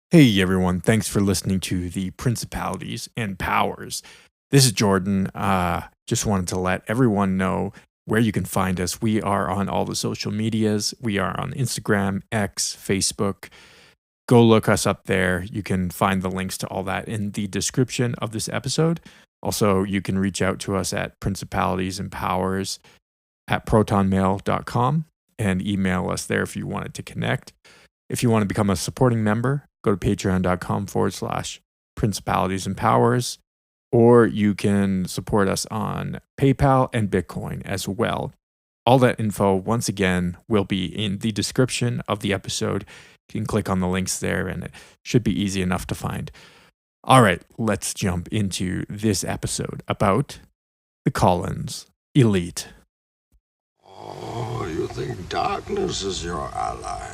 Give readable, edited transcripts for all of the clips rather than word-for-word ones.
Hey everyone, thanks for listening to the Principalities and Powers. This is Jordan. Just wanted to let everyone know where you can find us. We are on all the social medias. We are on Instagram, X, Facebook. Go look us up there. You can find the links to all that in the description of this episode. Also, you can reach out to us at principalitiesandpowers@protonmail.com and email us there if you wanted to connect. If you want to become a supporting member, go to patreon.com/principalities and powers, or you can support us on PayPal and Bitcoin as well. All that info, once again, will be in the description of the episode. You can click on the links there and it should be easy enough to find. All right, let's jump into this episode about the Collins elite. Oh, you think darkness is your ally?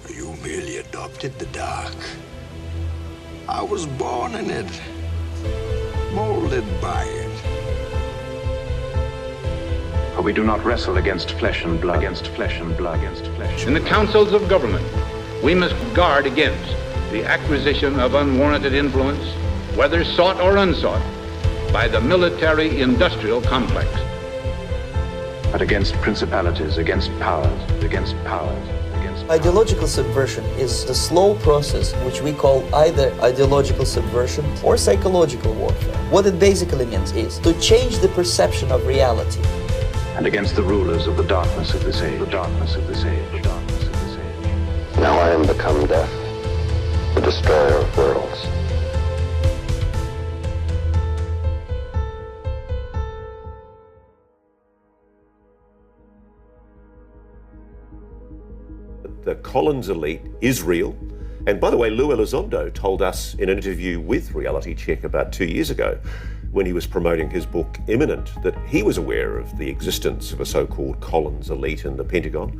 You merely adopted the dark. I was born in it, molded by it. For we do not wrestle against flesh and blood, against flesh and blood, against flesh. In the councils of government, we must guard against the acquisition of unwarranted influence, whether sought or unsought, by the military-industrial complex. But against principalities, against powers, against powers. Ideological subversion is the slow process which we call either ideological subversion or psychological warfare. What it basically means is to change the perception of reality. And against the rulers of the darkness of this age, the darkness of this age, the darkness of this age. Now I am become death, the destroyer of worlds. The Collins elite is real. And by the way, Luis Elizondo told us in an interview with Reality Check about 2 years ago, when he was promoting his book Imminent, that he was aware of the existence of a so-called Collins elite in the Pentagon.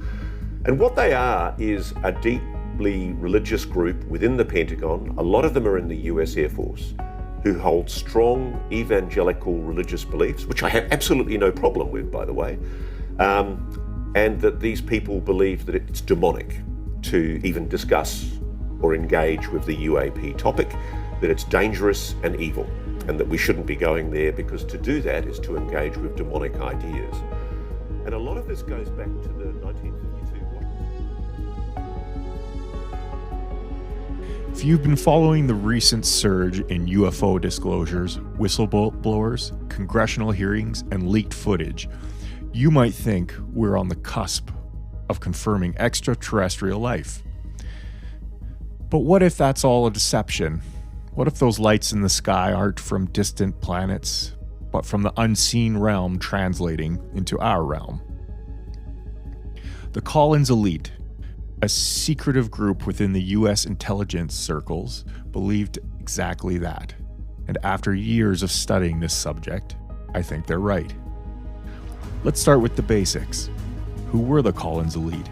And what they are is a deeply religious group within the Pentagon. A lot of them are in the US Air Force, who hold strong evangelical religious beliefs, which I have absolutely no problem with, by the way. And that these people believe that it's demonic to even discuss or engage with the UAP topic, that it's dangerous and evil, and that we shouldn't be going there because to do that is to engage with demonic ideas. And a lot of this goes back to the 1952. If you've been following the recent surge in UFO disclosures, whistleblowers, congressional hearings, and leaked footage, you might think we're on the cusp of confirming extraterrestrial life. But what if that's all a deception? What if those lights in the sky aren't from distant planets, but from the unseen realm translating into our realm? The Collins elite, a secretive group within the US intelligence circles, believed exactly that. And after years of studying this subject, I think they're right. Let's start with the basics. Who were the Collins elite?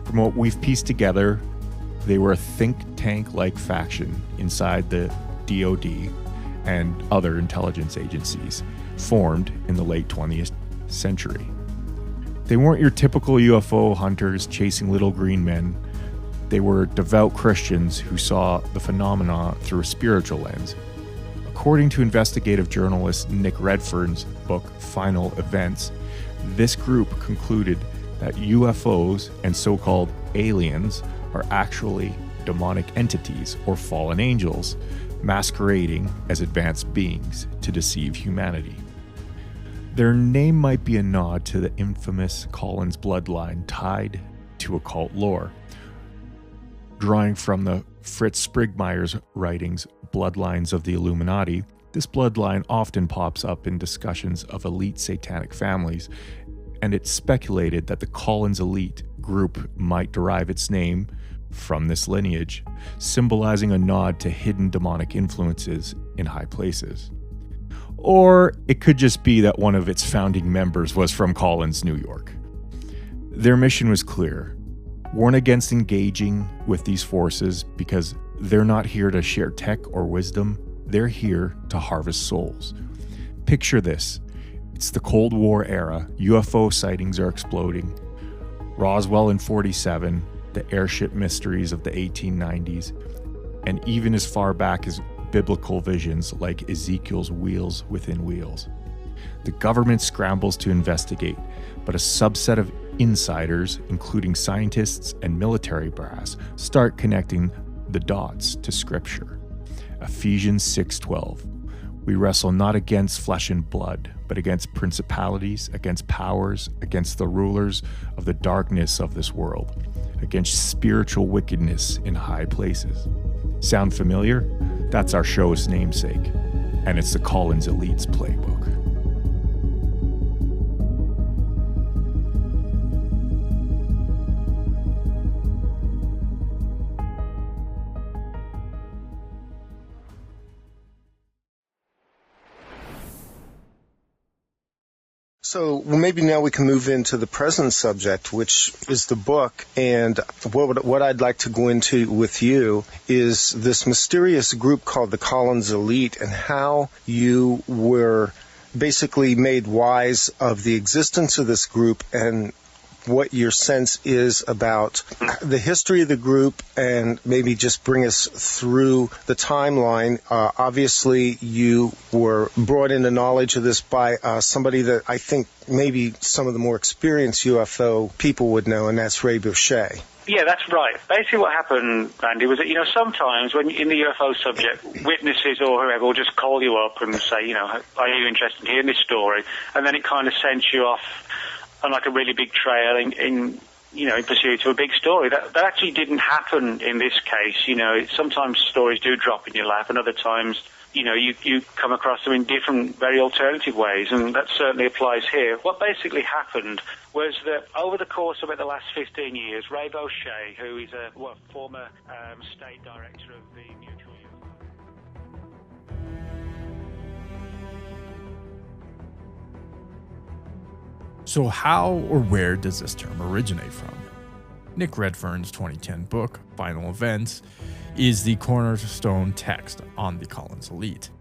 From what we've pieced together, they were a think tank-like faction inside the DoD and other intelligence agencies, formed in the late 20th century. They weren't your typical UFO hunters chasing little green men. They were devout Christians who saw the phenomena through a spiritual lens. According to investigative journalist Nick Redfern's book, Final Events, this group concluded that UFOs and so-called aliens are actually demonic entities or fallen angels masquerading as advanced beings to deceive humanity. Their name might be a nod to the infamous Collins bloodline tied to occult lore. Drawing from the Fritz Sprigmeyer's writings, Bloodlines of the Illuminati, this bloodline often pops up in discussions of elite satanic families, and it's speculated that the Collins elite group might derive its name from this lineage, symbolizing a nod to hidden demonic influences in high places. Or it could just be that one of its founding members was from Collins, New York. Their mission was clear: warn against engaging with these forces because they're not here to share tech or wisdom, they're here to harvest souls. Picture this: it's the Cold War era, UFO sightings are exploding. Roswell in 47, the airship mysteries of the 1890s, and even as far back as biblical visions like Ezekiel's wheels within wheels. The government scrambles to investigate, but a subset of insiders, including scientists and military brass, start connecting the dots to Scripture. Ephesians 6:12. We wrestle not against flesh and blood, but against principalities, against powers, against the rulers of the darkness of this world, against spiritual wickedness in high places. Sound familiar? That's our show's namesake, and it's the Collins Elite's playbook. So maybe now we can move into the present subject, which is the book. And what I'd like to go into with you is this mysterious group called the Collins Elite, and how you were basically made wise of the existence of this group and what your sense is about the history of the group, and maybe just bring us through the timeline. Obviously, you were brought into knowledge of this by somebody that I think maybe some of the more experienced UFO people would know, and that's Ray Boeche. Yeah, that's right. Basically what happened, Randy, was that, sometimes when in the UFO subject, witnesses or whoever will just call you up and say, are you interested in hearing this story? And then it kind of sends you off on like a really big trail in pursuit of a big story. That actually didn't happen in this case. Sometimes stories do drop in your lap, and other times, you come across them in different, very alternative ways, and that certainly applies here. What basically happened was that over the course of the last 15 years, Ray Boeche, who is a former state director of the Mutual UFO. So how or where does this term originate from? Nick Redfern's 2010 book, Final Events, is the cornerstone text on the Collins Elite.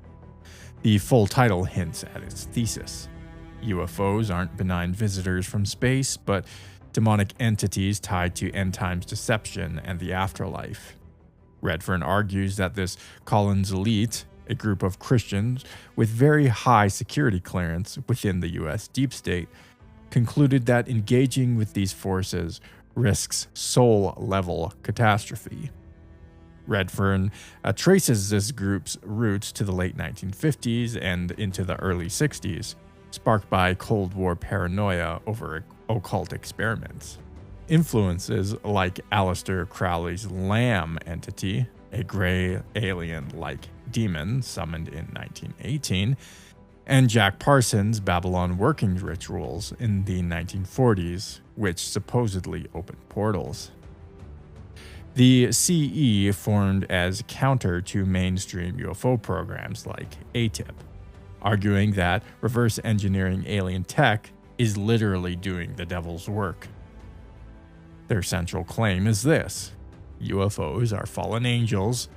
The full title hints at its thesis. UFOs aren't benign visitors from space, but demonic entities tied to end times deception and the afterlife. Redfern argues that this Collins Elite, a group of Christians with very high security clearance within the US deep state, concluded that engaging with these forces risks soul-level catastrophe. Redfern traces this group's roots to the late 1950s and into the early 60s, sparked by Cold War paranoia over occult experiments. Influences like Aleister Crowley's Lamb entity, a gray alien-like demon summoned in 1918, and Jack Parsons' Babylon working rituals in the 1940s, which supposedly opened portals. The CE formed as counter to mainstream UFO programs like ATIP, arguing that reverse engineering alien tech is literally doing the devil's work. Their central claim is this: UFOs are fallen angels,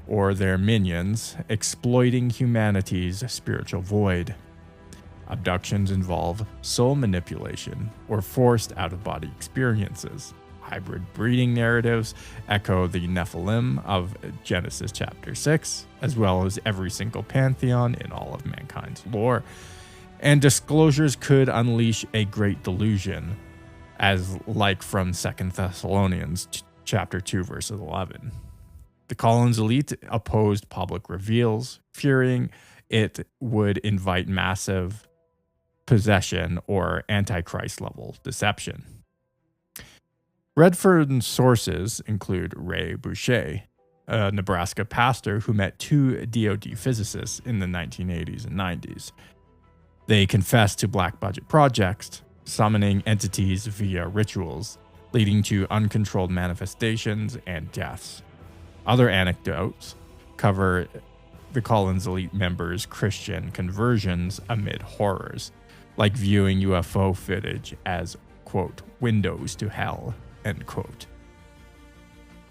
or their minions, exploiting humanity's spiritual void. Abductions involve soul manipulation or forced out-of-body experiences. Hybrid breeding narratives echo the Nephilim of Genesis chapter 6, as well as every single pantheon in all of mankind's lore. And disclosures could unleash a great delusion, as like from 2 Thessalonians chapter 2, verse 11. The Collins Elite opposed public reveals, fearing it would invite massive possession or Antichrist-level deception. Redfern's sources include Ray Boeche, a Nebraska pastor who met two DoD physicists in the 1980s and 90s. They confessed to black-budget projects, summoning entities via rituals, leading to uncontrolled manifestations and deaths. Other anecdotes cover the Collins Elite members' Christian conversions amid horrors, like viewing UFO footage as, quote, windows to hell, end quote.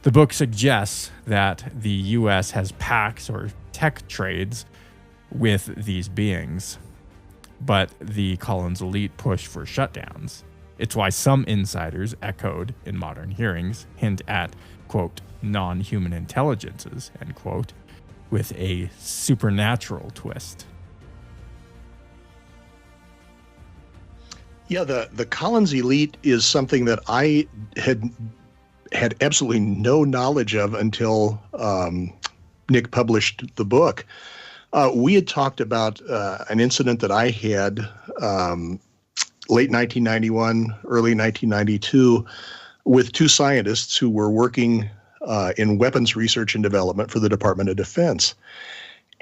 The book suggests that the US has pacts or tech trades with these beings, but the Collins Elite push for shutdowns. It's why some insiders echoed in modern hearings hint at, quote, non-human intelligences, end quote, with a supernatural twist. Yeah, the Collins elite is something that I had absolutely no knowledge of until Nick published the book. We had talked about an incident that I had late 1991, early 1992, with two scientists who were working in weapons research and development for the Department of Defense.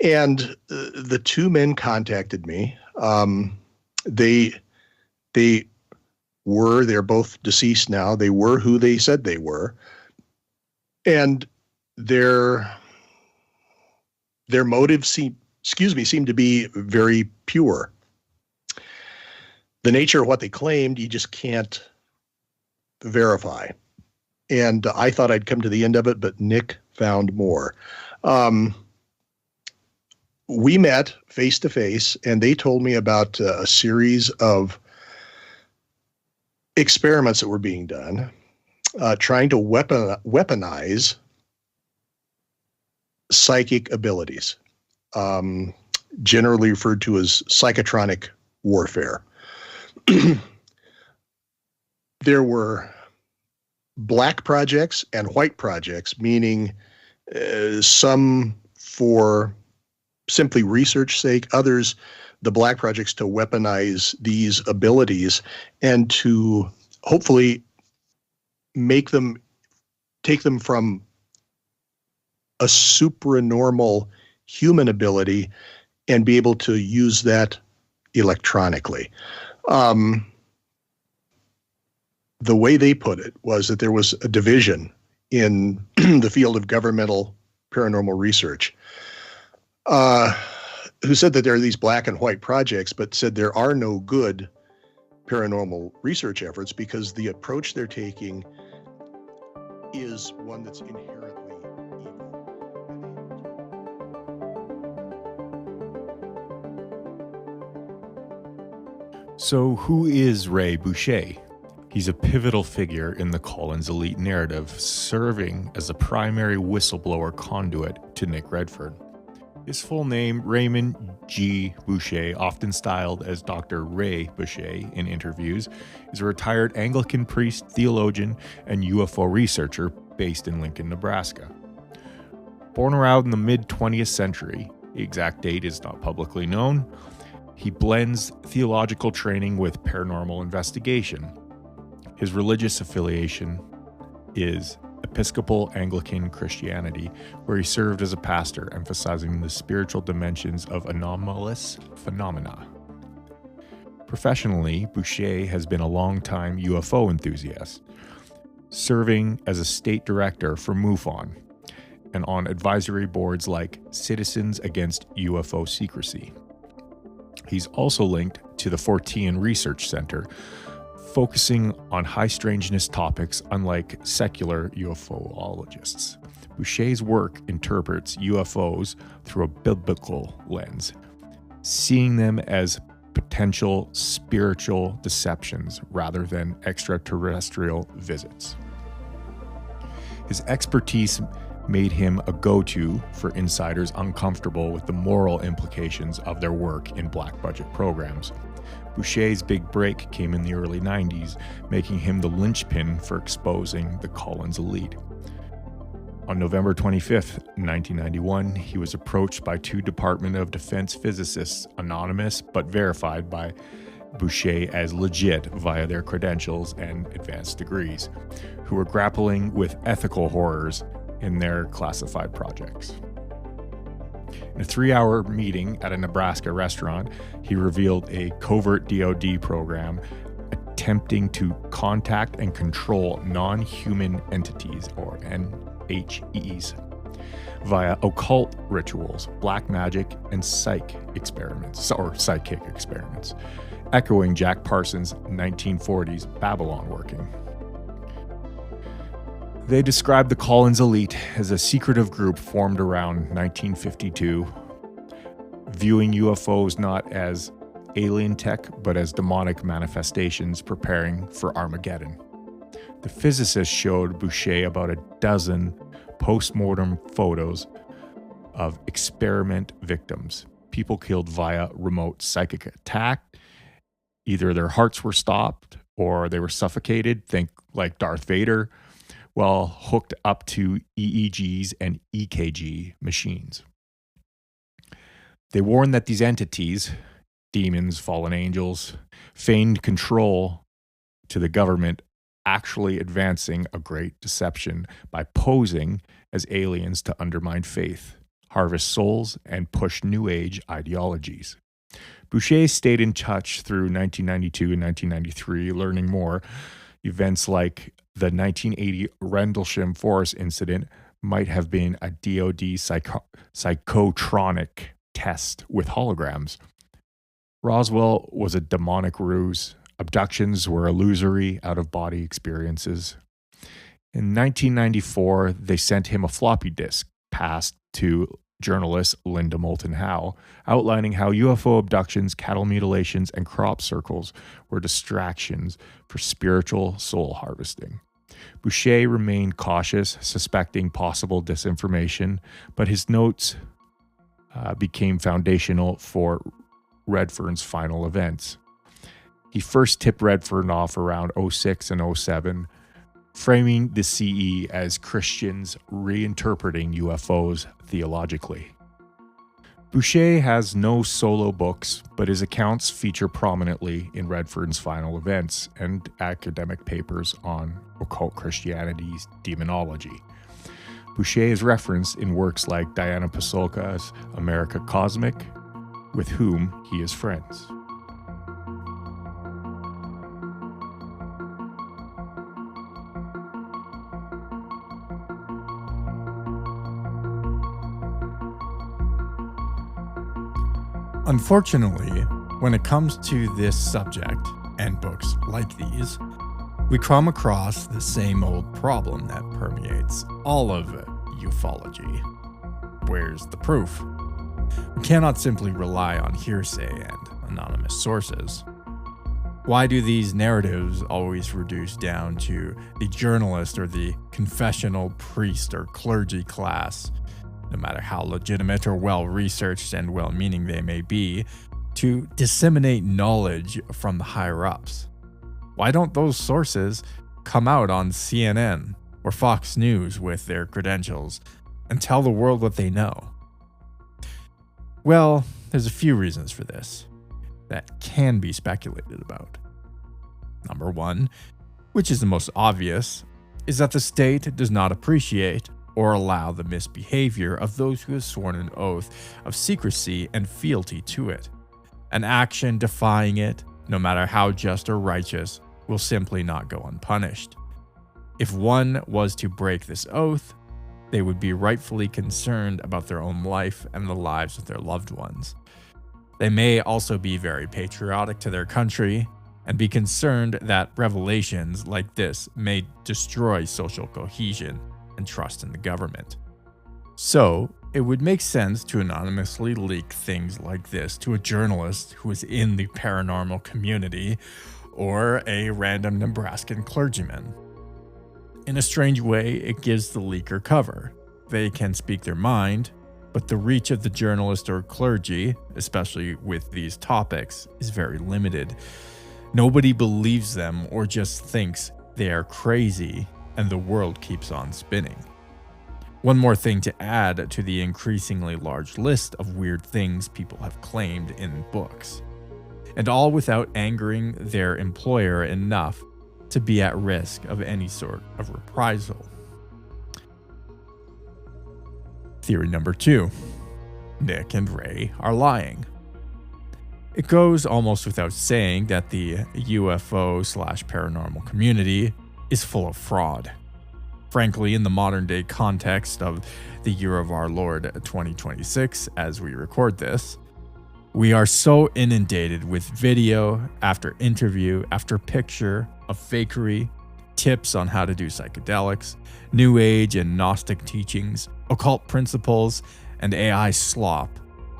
And the two men contacted me. They're both deceased now. They were who they said they were. And their motives seemed to be very pure. The nature of what they claimed, you just can't verify. And I thought I'd come to the end of it, but Nick found more. We met face to face, and they told me about a series of experiments that were being done, trying to weaponize psychic abilities, generally referred to as psychotronic warfare. There were black projects and white projects, meaning some for simply research sake, others, the black projects, to weaponize these abilities and to hopefully take them from a supranormal human ability and be able to use that electronically. The way they put it was that there was a division in the field of governmental paranormal research who said that there are these black and white projects, but said there are no good paranormal research efforts because the approach they're taking is one that's inherently evil. So who is Ray Boeche? He's a pivotal figure in the Collins elite narrative, serving as the primary whistleblower conduit to Nick Redfern. His full name, Raymond G. Boeche, often styled as Dr. Ray Boeche in interviews, is a retired Anglican priest, theologian, and UFO researcher based in Lincoln, Nebraska. Born around the mid-20th century, the exact date is not publicly known, he blends theological training with paranormal investigation. His religious affiliation is Episcopal Anglican Christianity, where he served as a pastor, emphasizing the spiritual dimensions of anomalous phenomena. Professionally, Boeche has been a longtime UFO enthusiast, serving as a state director for MUFON and on advisory boards like Citizens Against UFO Secrecy. He's also linked to the Fortean Research Center, focusing on high strangeness topics unlike secular UFOologists. Boeche's work interprets UFOs through a biblical lens, seeing them as potential spiritual deceptions rather than extraterrestrial visits. His expertise made him a go-to for insiders uncomfortable with the moral implications of their work in black budget programs. Boeche's big break came in the early 90s, making him the linchpin for exposing the Collins elite. On November 25th, 1991, he was approached by two Department of Defense physicists, anonymous but verified by Boeche as legit via their credentials and advanced degrees, who were grappling with ethical horrors in their classified projects. In a 3-hour meeting at a Nebraska restaurant, he revealed a covert DoD program attempting to contact and control non-human entities, or NHEs, via occult rituals, black magic, and psychic experiments, echoing Jack Parsons' 1940s Babylon working. They described the Collins elite as a secretive group formed around 1952, viewing UFOs not as alien tech, but as demonic manifestations preparing for Armageddon. The physicists showed Boeche about a dozen post-mortem photos of experiment victims, people killed via remote psychic attack. Either their hearts were stopped or they were suffocated, think like Darth Vader, while hooked up to EEGs and EKG machines. They warned that these entities, demons, fallen angels, feigned control to the government, actually advancing a great deception by posing as aliens to undermine faith, harvest souls, and push New Age ideologies. Boeche stayed in touch through 1992 and 1993, learning more. Events like the 1980 Rendlesham Forest incident might have been a DoD psychotronic test with holograms. Roswell was a demonic ruse. Abductions were illusory, out-of-body experiences. In 1994, they sent him a floppy disk passed to journalist Linda Moulton Howe, outlining how UFO abductions, cattle mutilations, and crop circles were distractions for spiritual soul harvesting. Boeche remained cautious, suspecting possible disinformation, but his notes became foundational for Redfern's final events. He first tipped Redfern off around 06 and 07, framing the CE as Christians reinterpreting UFOs theologically. Boeche has no solo books, but his accounts feature prominently in Redfern's final events and academic papers on occult Christianity's demonology. Boeche is referenced in works like Diana Pasulka's America Cosmic, with whom he is friends. Unfortunately, when it comes to this subject and books like these, we come across the same old problem that permeates all of ufology. Where's the proof? We cannot simply rely on hearsay and anonymous sources. Why do these narratives always reduce down to the journalist or the confessional priest or clergy class, no matter how legitimate or well-researched and well-meaning they may be, to disseminate knowledge from the higher-ups? Why don't those sources come out on CNN or Fox News with their credentials and tell the world what they know? Well, there's a few reasons for this that can be speculated about. Number one, which is the most obvious, is that the state does not appreciate or allow the misbehavior of those who have sworn an oath of secrecy and fealty to it. An action defying it, no matter how just or righteous, will simply not go unpunished. If one was to break this oath, they would be rightfully concerned about their own life and the lives of their loved ones. They may also be very patriotic to their country and be concerned that revelations like this may destroy social cohesion and trust in the government. So, it would make sense to anonymously leak things like this to a journalist who is in the paranormal community or a random Nebraskan clergyman. In a strange way, it gives the leaker cover. They can speak their mind, but the reach of the journalist or clergy, especially with these topics, is very limited. Nobody believes them or just thinks they are crazy, and the world keeps on spinning. One more thing to add to the increasingly large list of weird things people have claimed in books, and all without angering their employer enough to be at risk of any sort of reprisal. Theory number 2. Nick and Ray are lying. It goes almost without saying that the UFO/paranormal community is full of fraud. Frankly, in the modern day context of the year of our Lord 2026, as we record this, we are so inundated with video after interview after picture of fakery, tips on how to do psychedelics, New Age and Gnostic teachings, occult principles, and AI slop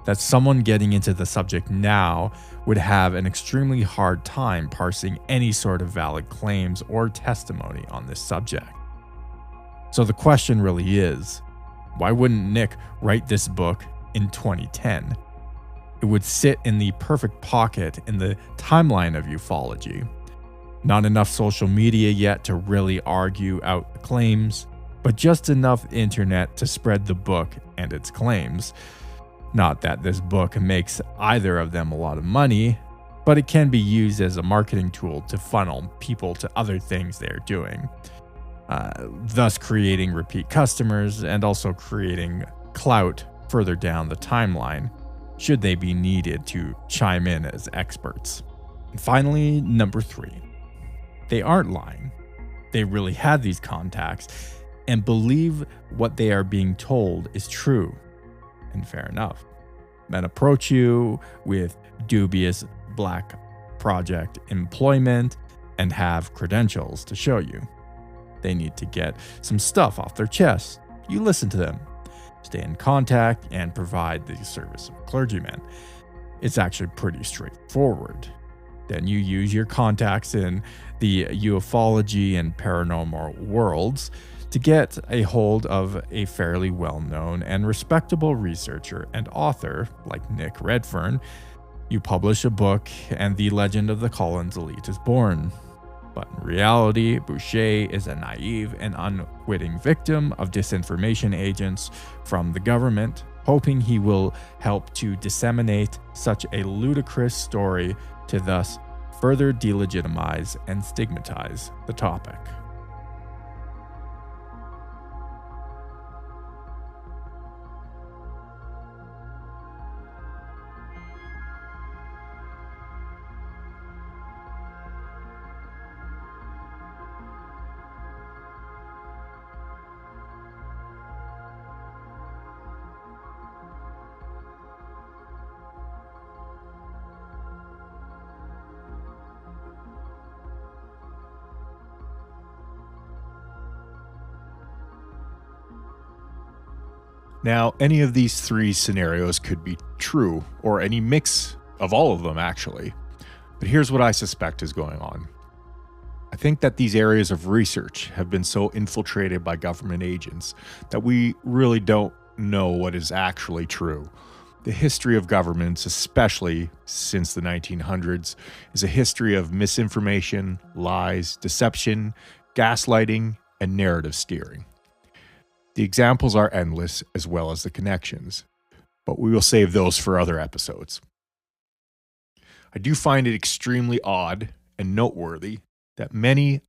that someone getting into the subject now would have an extremely hard time parsing any sort of valid claims or testimony on this subject. So the question really is, why wouldn't Nick write this book in 2010? It would sit in the perfect pocket in the timeline of ufology. Not enough social media yet to really argue out the claims, but just enough internet to spread the book and its claims. Not that this book makes either of them a lot of money, but it can be used as a marketing tool to funnel people to other things they're doing, thus creating repeat customers and also creating clout further down the timeline, should they be needed to chime in as experts. And finally, number 3. They aren't lying. They really had these contacts and believe what they are being told is true. And fair enough. Men approach you with dubious black project employment and have credentials to show you. They need to get some stuff off their chest. You listen to them, stay in contact, and provide the service of a clergyman. It's actually pretty straightforward. Then you use your contacts in the ufology and paranormal worlds to get a hold of a fairly well-known and respectable researcher and author like Nick Redfern. You publish a book and the legend of the Collins elite is born. But in reality, Boeche is a naive and unwitting victim of disinformation agents from the government, hoping he will help to disseminate such a ludicrous story to thus further delegitimize and stigmatize the topic. Now, any of these 3 scenarios could be true, or any mix of all of them, actually. But here's what I suspect is going on. I think that these areas of research have been so infiltrated by government agents that we really don't know what is actually true. The history of governments, especially since the 1900s, is a history of misinformation, lies, deception, gaslighting, and narrative steering. The examples are endless, as well as the connections, but we will save those for other episodes. I do find it extremely odd and noteworthy that many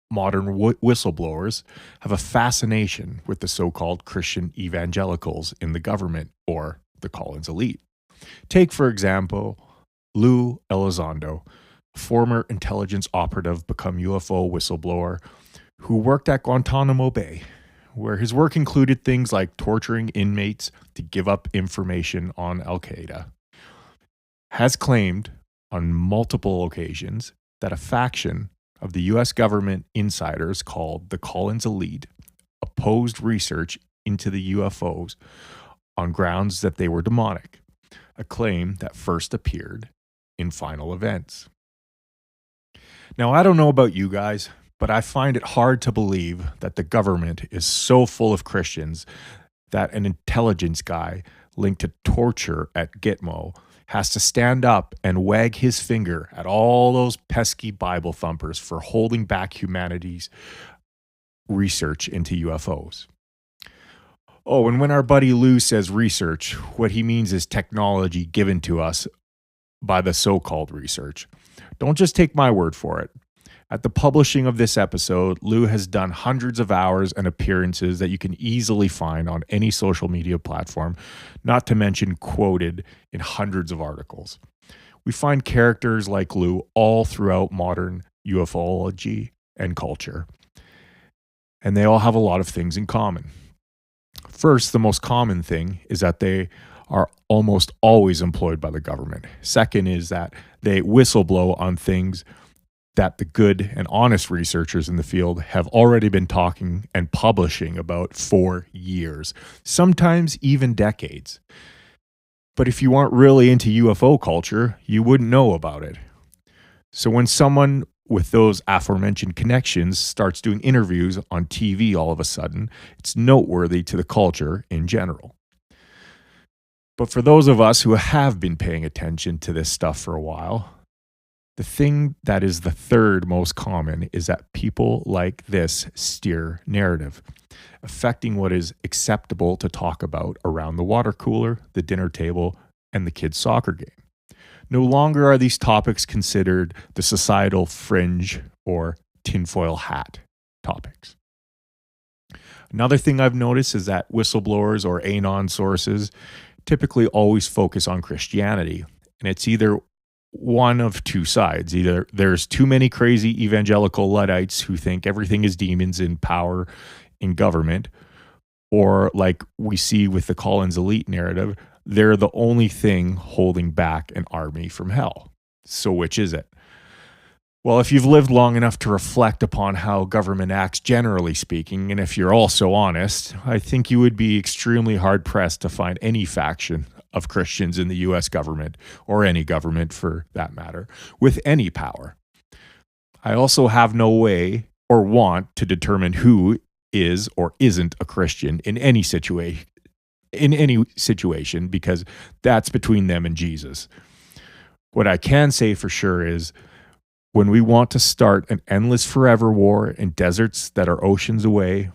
modern whistleblowers have a fascination with the so-called Christian evangelicals in the government, or the Collins elite. Take, for example, Luis Elizondo, a former intelligence operative become UFO whistleblower who worked at Guantanamo Bay, where his work included things like torturing inmates to give up information on Al-Qaeda, has claimed on multiple occasions that a faction of the U.S. government insiders called the Collins Elite opposed research into the UFOs on grounds that they were demonic, a claim that first appeared in Final Events. Now, I don't know about you guys, but I find it hard to believe that the government is so full of Christians that an intelligence guy linked to torture at Gitmo has to stand up and wag his finger at all those pesky Bible thumpers for holding back humanity's research into UFOs. Oh, and when our buddy Lou says research, what he means is technology given to us by the so-called research. Don't just take my word for it. At the publishing of this episode, Lou has done hundreds of hours and appearances that you can easily find on any social media platform, not to mention quoted in hundreds of articles. We find characters like Lou all throughout modern ufology and culture, and they all have a lot of things in common. First, the most common thing is that they are almost always employed by the government. Second is that they whistleblow on things that the good and honest researchers in the field have already been talking and publishing about for years, sometimes even decades. But if you aren't really into UFO culture, you wouldn't know about it. So when someone with those aforementioned connections starts doing interviews on TV all of a sudden, it's noteworthy to the culture in general. But for those of us who have been paying attention to this stuff for a while, the thing that is the third most common is that people like this steer narrative, affecting what is acceptable to talk about around the water cooler, the dinner table, and the kids' soccer game. No longer are these topics considered the societal fringe or tinfoil hat topics. Another thing I've noticed is that whistleblowers or anon sources typically always focus on Christianity, and it's either one of two sides. Either there's too many crazy evangelical Luddites who think everything is demons in power in government, or like we see with the Collins elite narrative, they're the only thing holding back an army from hell. So which is it? Well, if you've lived long enough to reflect upon how government acts generally speaking, and if you're also honest, I think you would be extremely hard-pressed to find any faction of Christians in the U.S. government, or any government for that matter, with any power. I also have no way or want to determine who is or isn't a Christian in any situation, because that's between them and Jesus. What I can say for sure is when we want to start an endless forever war in deserts that are oceans away,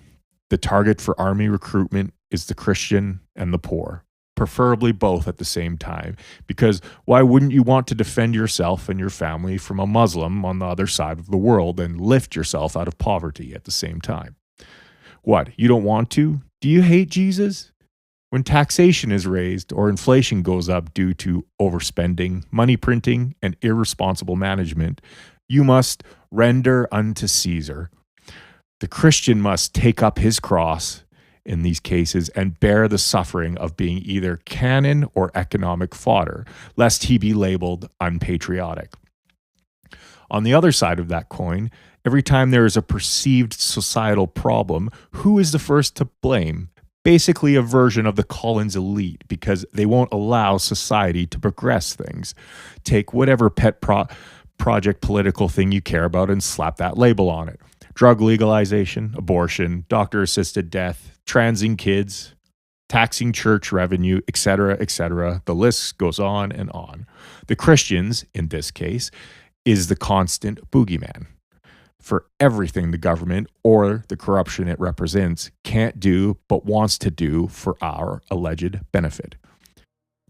the target for army recruitment is the Christian and the poor, preferably both at the same time, because why wouldn't you want to defend yourself and your family from a Muslim on the other side of the world and lift yourself out of poverty at the same time? What, you don't want to? Do you hate Jesus? When taxation is raised or inflation goes up due to overspending, money printing, and irresponsible management, you must render unto Caesar. The Christian must take up his cross in these cases and bear the suffering of being either cannon or economic fodder, lest he be labeled unpatriotic. On the other side of that coin, every time there is a perceived societal problem, who is the first to blame? Basically a version of the Collins elite, because they won't allow society to progress things. Take whatever pet project political thing you care about and slap that label on it. Drug legalization, abortion, doctor-assisted death, transing kids, taxing church revenue, etc., etc. The list goes on and on. The Christians, in this case, is the constant boogeyman for everything the government or the corruption it represents can't do but wants to do for our alleged benefit.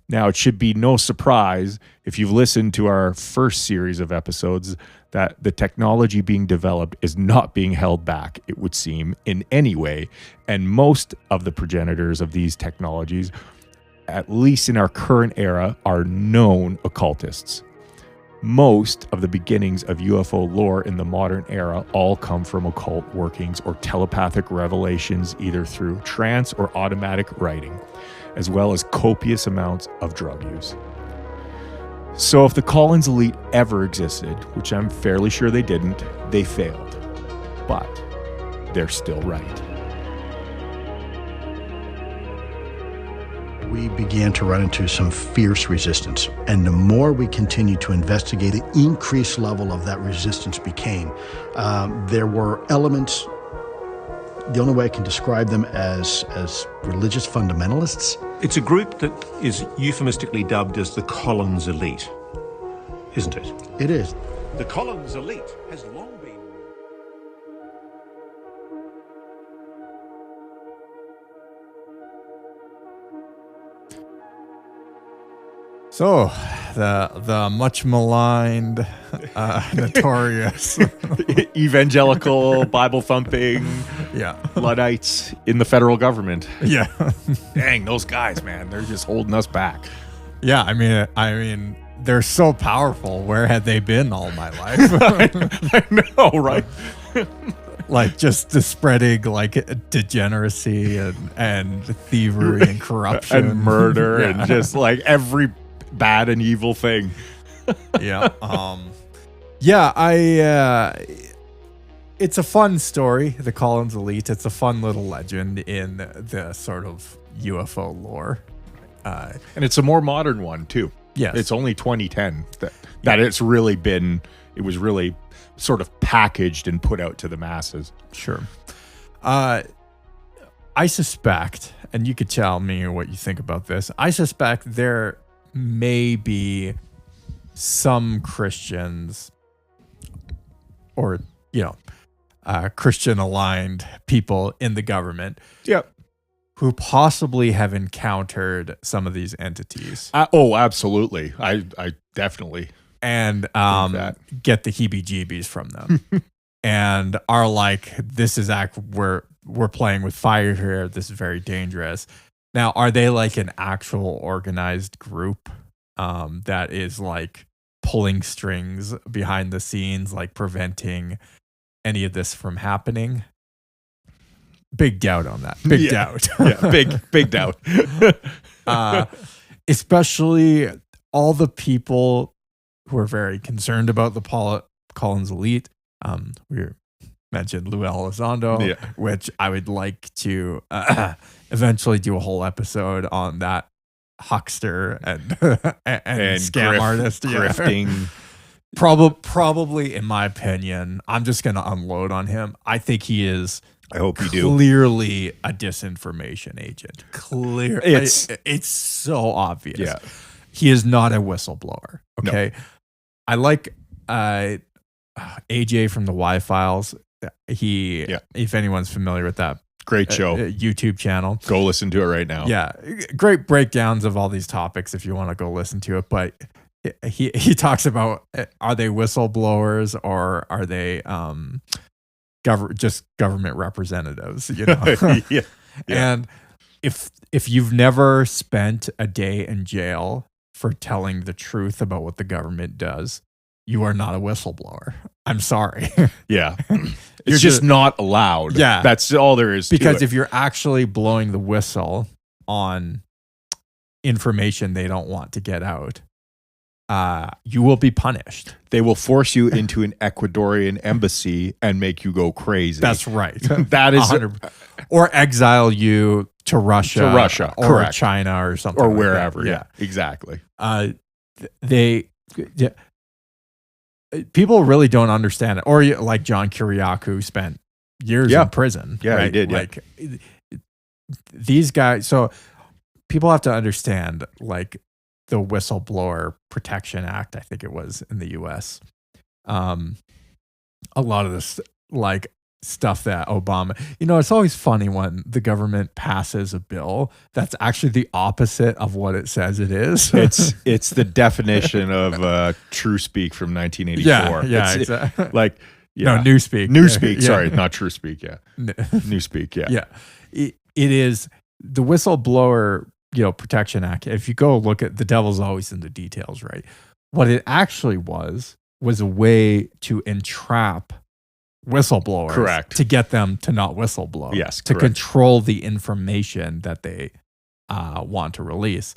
Now, it should be no surprise if you've listened to our first series of episodes that the technology being developed is not being held back, it would seem, in any way, and most of the progenitors of these technologies, at least in our current era, are known occultists. Most of the beginnings of UFO lore in the modern era all come from occult workings or telepathic revelations, either through trance or automatic writing, as well as copious amounts of drug use. So if the Collins elite ever existed, which I'm fairly sure they didn't, they failed. But they're still right. We began to run into some fierce resistance. And the more we continued to investigate, the increased level of that resistance became. There were elements, the only way I can describe them as religious fundamentalists. It's a group that is euphemistically dubbed as the Collins elite, isn't it? It is. The Collins elite has long been... So, the much maligned, notorious evangelical, Bible thumping, Luddites in the federal government. Yeah, dang, those guys, man, they're just holding us back. Yeah, I mean, they're so powerful. Where had they been all my life? I know, right? Like just spreading like degeneracy and thievery and corruption and murder and just like every bad and evil thing. It's a fun story, the Collins elite. It's a fun little legend in the sort of UFO lore. And it's a more modern one too. Yes. It's only 2010 that it's really been, it was really sort of packaged and put out to the masses. Sure. I suspect, and you could tell me what you think about this, I suspect there may be some Christians or, Christian-aligned people in the government who possibly have encountered some of these entities. Absolutely. I definitely. And get the heebie-jeebies from them. And are like, this is we're playing with fire here. This is very dangerous. Now, are they like an actual organized group that is like pulling strings behind the scenes, like preventing any of this from happening? Big doubt on that. Big doubt. Big doubt. Especially all the people who are very concerned about the Collins elite. We mentioned Luis Elizondo, which I would like to eventually do a whole episode on that huckster and scam artist. Grifting. Probably, in my opinion, I'm just going to unload on him. I think he is. I hope you do. Clearly a disinformation agent. It's so obvious. Yeah. He is not a whistleblower. Okay. No. I like AJ from the Y-Files. If anyone's familiar with that, great show, YouTube channel. Go listen to it right now. Yeah. Great breakdowns of all these topics if you want to go listen to it. But he talks about, are they whistleblowers or are they just government representatives, And if you've never spent a day in jail for telling the truth about what the government does, you are not a whistleblower. I'm sorry. Yeah. It's just not allowed. Yeah. That's all there is because to it. If you're actually blowing the whistle on information they don't want to get out, you will be punished. They will force you into an Ecuadorian embassy and make you go crazy. That's right. That is 100%. Or exile you to Russia, or correct. China or something, or like wherever. That. Yeah, exactly. People really don't understand it. Or like John Kiriakou spent years in prison. Yeah, right? He did. Like these guys. So people have to understand, like, the Whistleblower Protection Act, I think it was, in the US. A lot of this, like, stuff that Obama, it's always funny when the government passes a bill that's actually the opposite of what it says it is. It's the definition of true speak from 1984. Yeah, exactly. No, Newspeak. Newspeak, sorry, not true speak, Newspeak, Yeah. It is the Whistleblower Protection Act. If you go look at, the devil's always in the details, right? What it actually was a way to entrap whistleblowers, correct, to get them to not whistleblow. Yes, to correct. Control the information that they want to release.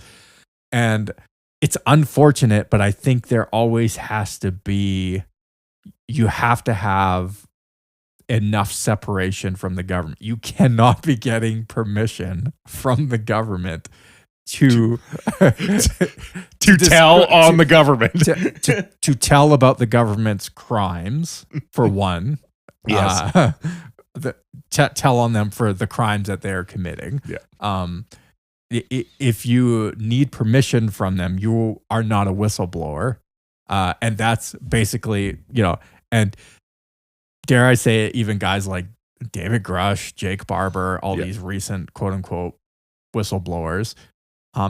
And it's unfortunate, but I think there always has to be, you have to have enough separation from the government. You cannot be getting permission from the government to tell on the government, to tell about the government's crimes, for one. Yes. Tell on them for the crimes that they're committing. Yeah. If you need permission from them, you are not a whistleblower. And that's basically, and dare I say it, even guys like David Grush, Jake Barber, all these recent quote unquote whistleblowers,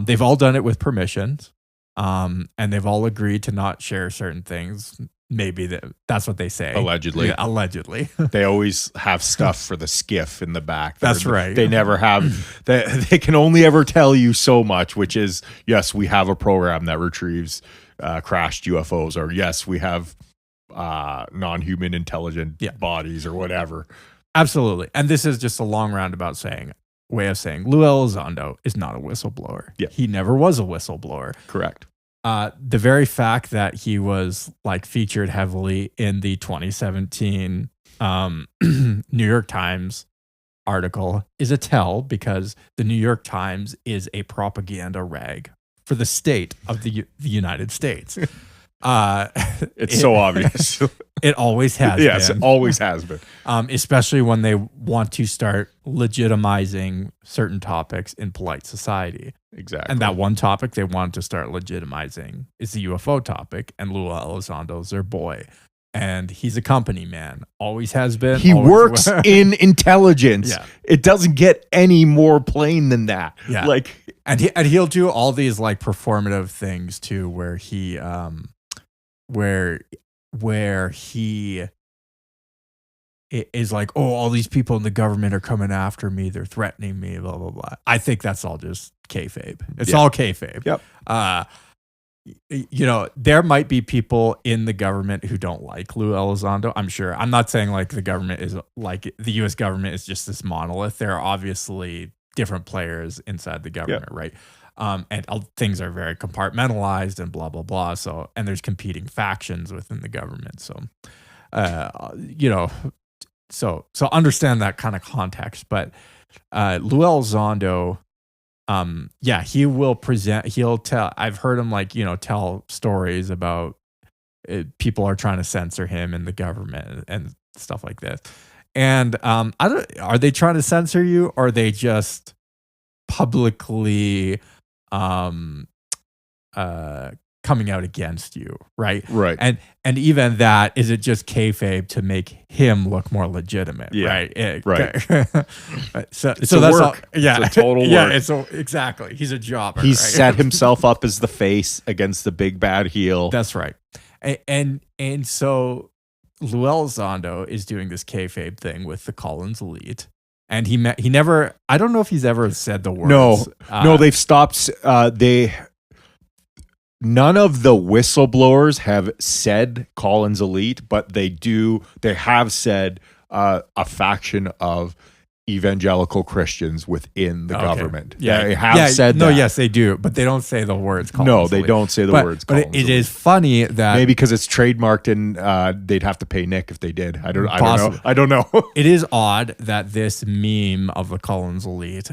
they've all done it with permissions. And they've all agreed to not share certain things. Maybe that's what they say. Allegedly. Yeah, allegedly. They always have stuff for the skiff in the back. That's right. They never have, they can only ever tell you so much, which is, yes, we have a program that retrieves crashed UFOs, or yes, we have non-human intelligent bodies, or whatever. Absolutely. And this is just a long roundabout way of saying Luis Elizondo is not a whistleblower. Yeah. He never was a whistleblower. Correct. The very fact that he was featured heavily in the 2017 New York Times article is a tell because the New York Times is a propaganda rag for the state of the United States. It's so obvious. It always has been. Yes, it always has been. Especially when they want to start legitimizing certain topics in polite society. Exactly. And that one topic they want to start legitimizing is the UFO topic, and Luis Elizondo's their boy. And he's a company man. Always has been. He works in intelligence. Yeah. It doesn't get any more plain than that. Yeah. Like, and he'll do all these like performative things too, where he where he is like, oh, all these people in the government are coming after me. They're threatening me, blah, blah, blah. I think that's all just kayfabe. It's all kayfabe. Yep. You know, there might be people in the government who don't like Luis Elizondo. I'm sure. I'm not saying like the government is like the U.S. government is just this monolith. There are obviously different players inside the government, right? And things are very compartmentalized and blah, blah, blah. So, and there's competing factions within the government. So, you know, so understand that kind of context. But Luis Elizondo, he will he'll tell, I've heard him like, you know, tell stories about people are trying to censor him in the government and stuff like this. And are they trying to censor you, or are they just publicly coming out against you, right? Right. And even that, is it just kayfabe to make him look more legitimate, right? Right. so it's that's work. all, yeah, it's a total yeah, work. Exactly. He's a jobber. He's right? set himself up as the face against the big bad heel. That's right. And so Luis Elizondo is doing this kayfabe thing with the Collins elite. And he never, I don't know if he's ever said the words. No, they've stopped. None of the whistleblowers have said Collins elite, but they have said a faction of evangelical Christians within the government. Yeah, they have said that. No, yes, they do, but they don't say the words Collins No, they elite. don't say the words Collins But it is funny that maybe because it's trademarked and they'd have to pay Nick if they did. I don't know. It is odd that this meme of the Collins elite,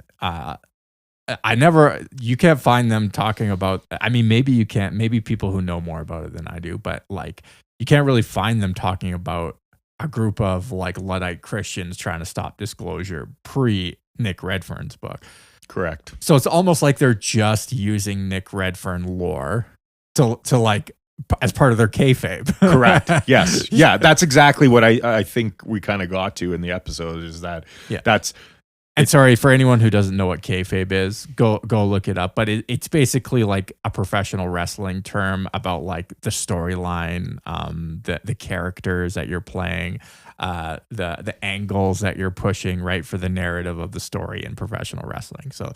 you can't find them talking about, I mean, maybe you can't, maybe people who know more about it than I do, but like, you can't really find them talking about a group of like Luddite Christians trying to stop disclosure pre Nick Redfern's book. Correct. So it's almost like they're just using Nick Redfern lore to like, as part of their kayfabe. Correct. Yes. Yeah. That's exactly what I think we kind of got to in the episode is that that's. And sorry for anyone who doesn't know what kayfabe is, go look it up. But it's basically like a professional wrestling term about like the storyline, the characters that you're playing, the angles that you're pushing, right, for the narrative of the story in professional wrestling. So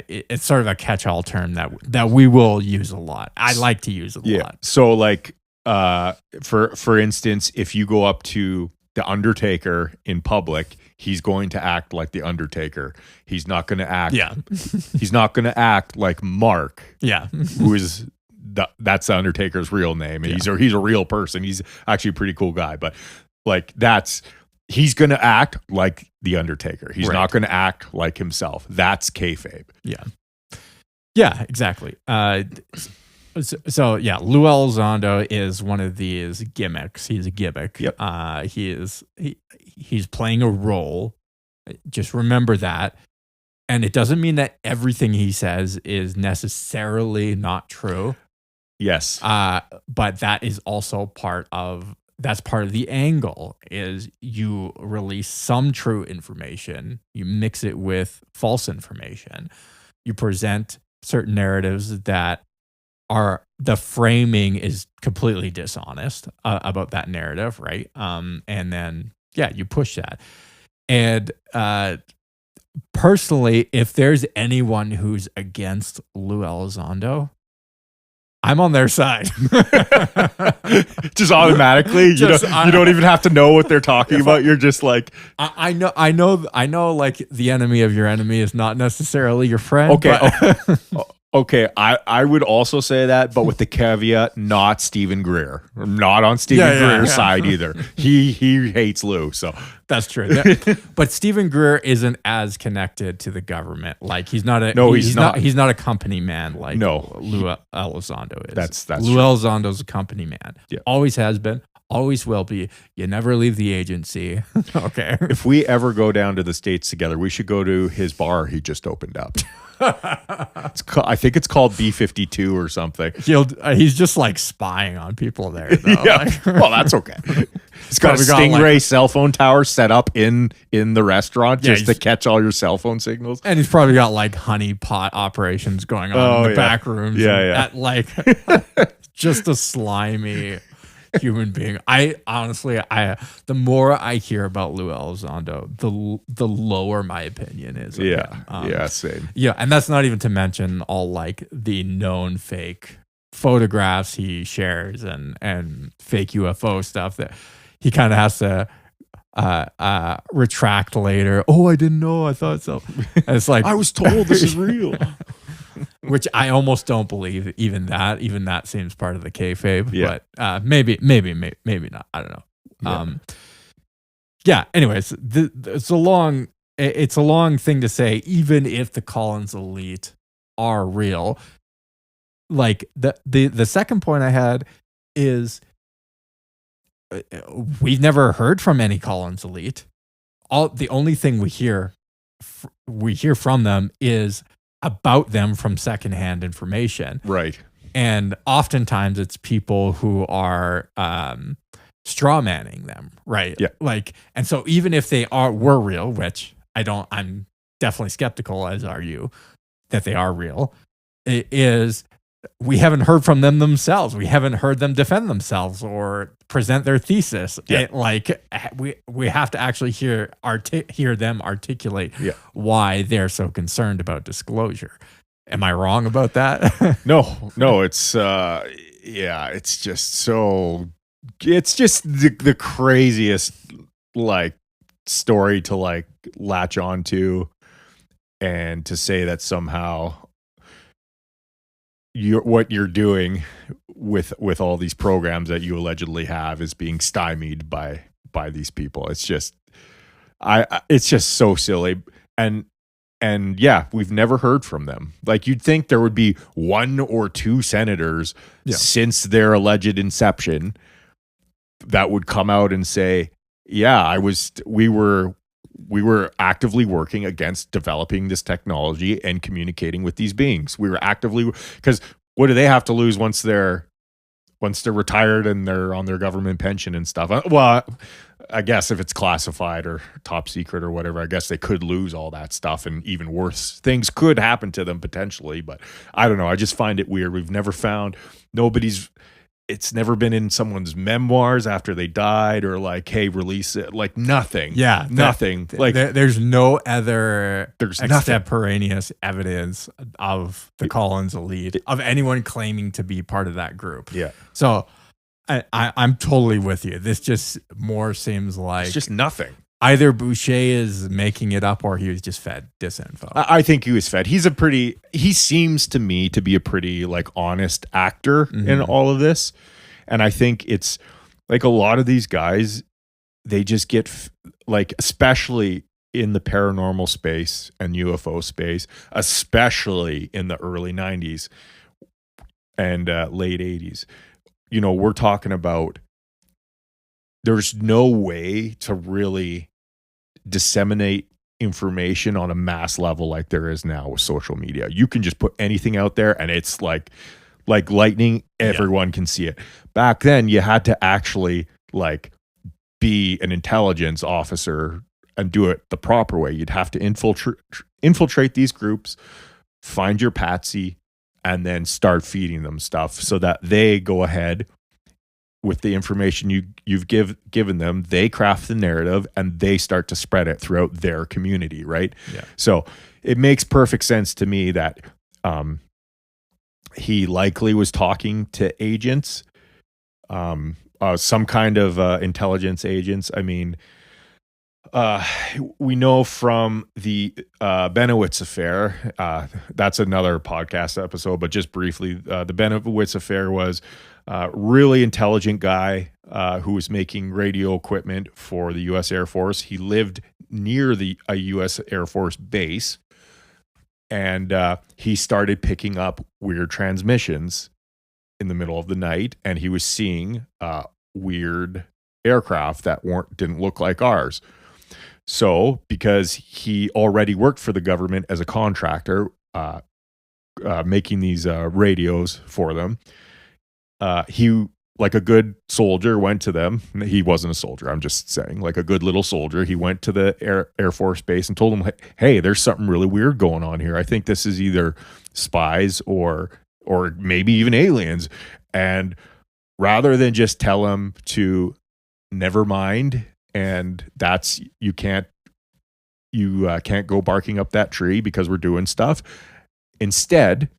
it's sort of a catch-all term that we will use a lot. I like to use it a lot. So like for instance, if you go up to the Undertaker in public, he's going to act like the Undertaker. He's not going to act. Yeah. He's not going to act like Mark. Yeah. Who is that's the Undertaker's real name. And he's a real person. He's actually a pretty cool guy. But like he's going to act like the Undertaker. He's not going to act like himself. That's kayfabe. Yeah. Yeah. Exactly. So yeah, Luis Elizondo is one of these gimmicks. He's a gimmick. Yep. He's playing a role. Just remember that. And it doesn't mean that everything he says is necessarily not true. Yes. But that is also part of the angle is you release some true information, you mix it with false information, you present certain narratives that are the framing is completely dishonest about that narrative, right? And then you push that. And personally, if there's anyone who's against Luis Elizondo, I'm on their side. Just automatically, you don't even have to know what they're talking about. You're just like, I know. Like the enemy of your enemy is not necessarily your friend. Okay. Okay, I would also say that, but with the caveat, not Stephen Greer. I'm not on Stephen Greer's side either. He hates Lou, so that's true. But Stephen Greer isn't as connected to the government. Like he's not a he's not a company man like Lou Elizondo is. That's Lou true. Elizondo's a company man. Yeah. Always has been. Always will be. You never leave the agency. Okay. If we ever go down to the States together, we should go to his bar he just opened up. I think it's called B-52 or something. He's just like spying on people there. Though. Yeah. Well, that's okay. He's got a Stingray cell phone tower set up in the restaurant just to catch all your cell phone signals. And he's probably got like honeypot operations going on in the back rooms. Yeah. Just a slimy human being. I honestly, the more I hear about Lou Elizondo, the lower my opinion is. Of him. Same. Yeah, and that's not even to mention all like the known fake photographs he shares and fake UFO stuff that he kind of has to retract later. Oh, I didn't know. I thought so. And it's like I was told this is real. Which I almost don't believe. Even that seems part of the kayfabe. Yeah. But maybe not. I don't know. Yeah. Anyways, it's a long thing to say. Even if the Collins elite are real, like the second point I had is we've never heard from any Collins elite. The only thing we hear from them is about them from secondhand information. Right. And oftentimes it's people who are straw manning them. Right. Yeah. Like, and so even if they were real, which I'm definitely skeptical, as are you, that they are real, it is, we haven't heard from them themselves. We haven't heard them defend themselves or present their thesis. Yeah. We have to actually hear them articulate why they're so concerned about disclosure. Am I wrong about that? No, it's it's just the craziest like story to like latch onto, and to say that somehow what you're doing with all these programs that you allegedly have is being stymied by these people. It's just so silly. And yeah, we've never heard from them. Like, you'd think there would be one or two senators since their alleged inception that would come out and say, yeah, we were actively working against developing this technology and communicating with these beings. We were actively, because what do they have to lose once they're retired and they're on their government pension and stuff? Well, I guess if it's classified or top secret or whatever, I guess they could lose all that stuff, and even worse things could happen to them potentially. But I don't know. I just find it weird. We've never found, it's never been in someone's memoirs after they died, or like, hey, release it. Like, nothing. Yeah. Nothing. There's no other there's extemporaneous evidence of the Collins elite, of anyone claiming to be part of that group. Yeah. So I'm totally with you. This just more seems like it's just nothing. Either Boeche is making it up, or he was just fed disinfo. I think he was fed. He seems to me to be a pretty like honest actor in all of this. And I think it's like a lot of these guys, they just get like, especially in the paranormal space and UFO space, especially in the early 90s and late 80s, we're talking about, there's no way to really disseminate information on a mass level like there is now with social media. You can just put anything out there and it's like lightning, everyone can see it. Back then you had to actually like be an intelligence officer and do it the proper way. You'd have to infiltrate these groups, find your patsy, and then start feeding them stuff so that they go ahead with the information you've given them. They craft the narrative and they start to spread it throughout their community, right? Yeah. So it makes perfect sense to me that he likely was talking to agents, some kind of intelligence agents. I mean, We know from the Benowitz affair, that's another podcast episode, but just briefly, the Benowitz affair was a really intelligent guy who was making radio equipment for the U.S. Air Force. He lived near a U.S. Air Force base, and he started picking up weird transmissions in the middle of the night, and he was seeing weird aircraft that didn't look like ours. So, because he already worked for the government as a contractor, making these radios for them, he, like a good soldier, went to them. He wasn't a soldier, I'm just saying, like a good little soldier. He went to the Air Force base and told them, hey, there's something really weird going on here. I think this is either spies or maybe even aliens. And rather than just tell him to never mind, and that's you can't go barking up that tree because we're doing stuff. Instead,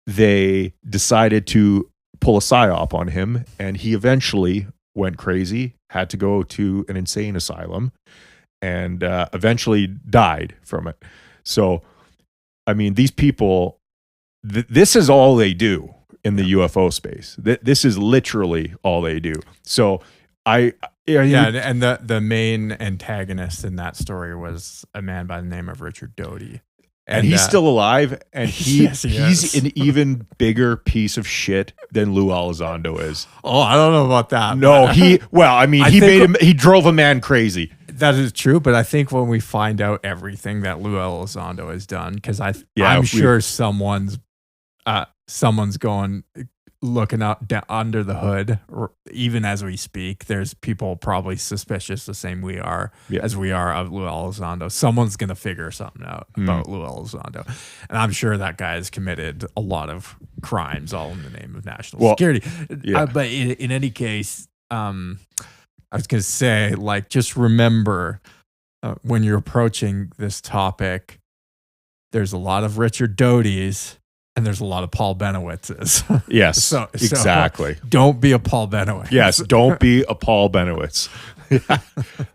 they decided to pull a psyop on him, and he eventually went crazy, had to go to an insane asylum, and eventually died from it. So, I mean, these people, this is all they do in the UFO space. This is literally all they do. So, and the main antagonist in that story was a man by the name of Richard Doty. And he's still alive, and yes, he's an even bigger piece of shit than Luis Elizondo is. Oh, I don't know about that. No, he drove a man crazy. That is true, but I think when we find out everything that Luis Elizondo has done, because I'm sure someone's going looking out under the hood, even as we speak. There's people probably suspicious the same as we are of Luis Elizondo. Someone's going to figure something out about Luis Elizondo, and I'm sure that guy has committed a lot of crimes, all in the name of national security. Yeah. But in any case, I was going to say, like, just remember when you're approaching this topic, there's a lot of Richard Doty's. And there's a lot of Paul Benowitz's. Yes, so exactly. Don't be a Paul Benowitz. Yes, don't be a Paul Benowitz.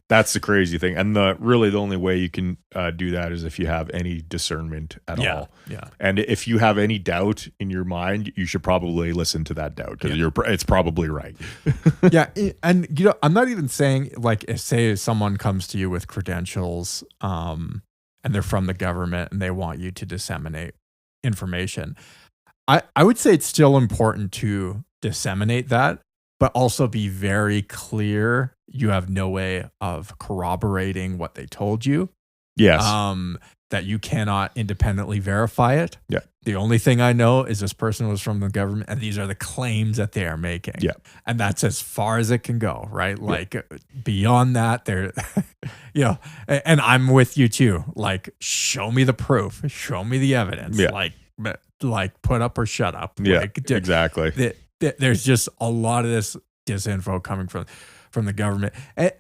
That's the crazy thing. And really the only way you can do that is if you have any discernment at all. Yeah. And if you have any doubt in your mind, you should probably listen to that doubt, because it's probably right. Yeah. And, I'm not even saying, like, say someone comes to you with credentials and they're from the government and they want you to disseminate information. I would say it's still important to disseminate that, but also be very clear you have no way of corroborating what they told you. Yes. That you cannot independently verify it. Yeah. The only thing I know is this person was from the government, and these are the claims that they are making. Yeah. And that's as far as it can go, right? Like, beyond that, and I'm with you too. Like, show me the proof, show me the evidence. Yeah. Like put up or shut up. Yeah, like, exactly. There's just a lot of this disinfo coming from the government. And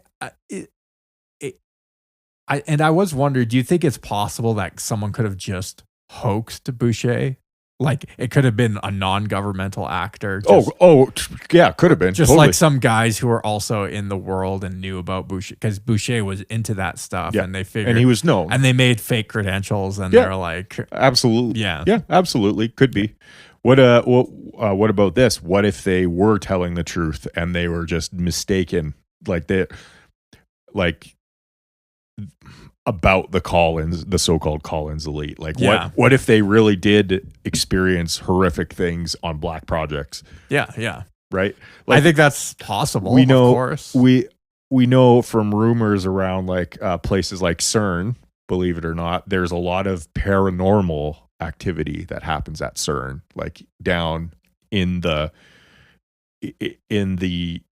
I was wondering, do you think it's possible that someone could have just hoaxed Boeche? Like, it could have been a non-governmental actor. Yeah, could have been. Just totally. like some guys who are also in the world and knew about Boeche, because Boeche was into that stuff, and they figured, and he was known, and they made fake credentials, and they're like, absolutely, yeah, absolutely, could be. What about this? What if they were telling the truth and they were just mistaken, about the so-called Collins elite? Like, what if they really did experience horrific things on black projects? Yeah. Right? Like, I think that's possible. We know, of course. We know from rumors around, like, places like CERN, believe it or not, there's a lot of paranormal activity that happens at CERN, like down in the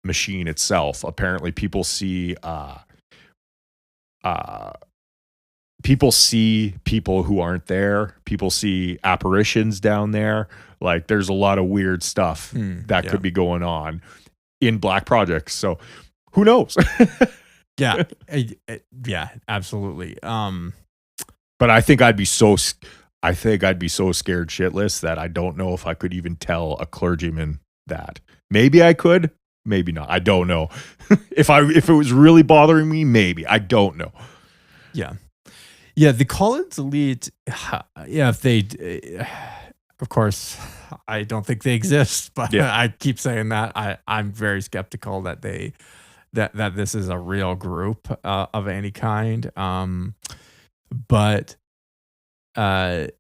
machine itself. Apparently people see people who aren't there. People see apparitions down there. Like, there's a lot of weird stuff that could be going on in black projects. So who knows? Yeah, absolutely. But I think I'd be so scared shitless that I don't know if I could even tell a clergyman that. Maybe I could, maybe not. I don't know. If it was really bothering me, maybe. I don't know. Yeah. Yeah, the Collins elite, yeah, if they, of course, I don't think they exist, but I keep saying that. I'm very skeptical that that this is a real group of any kind. But again,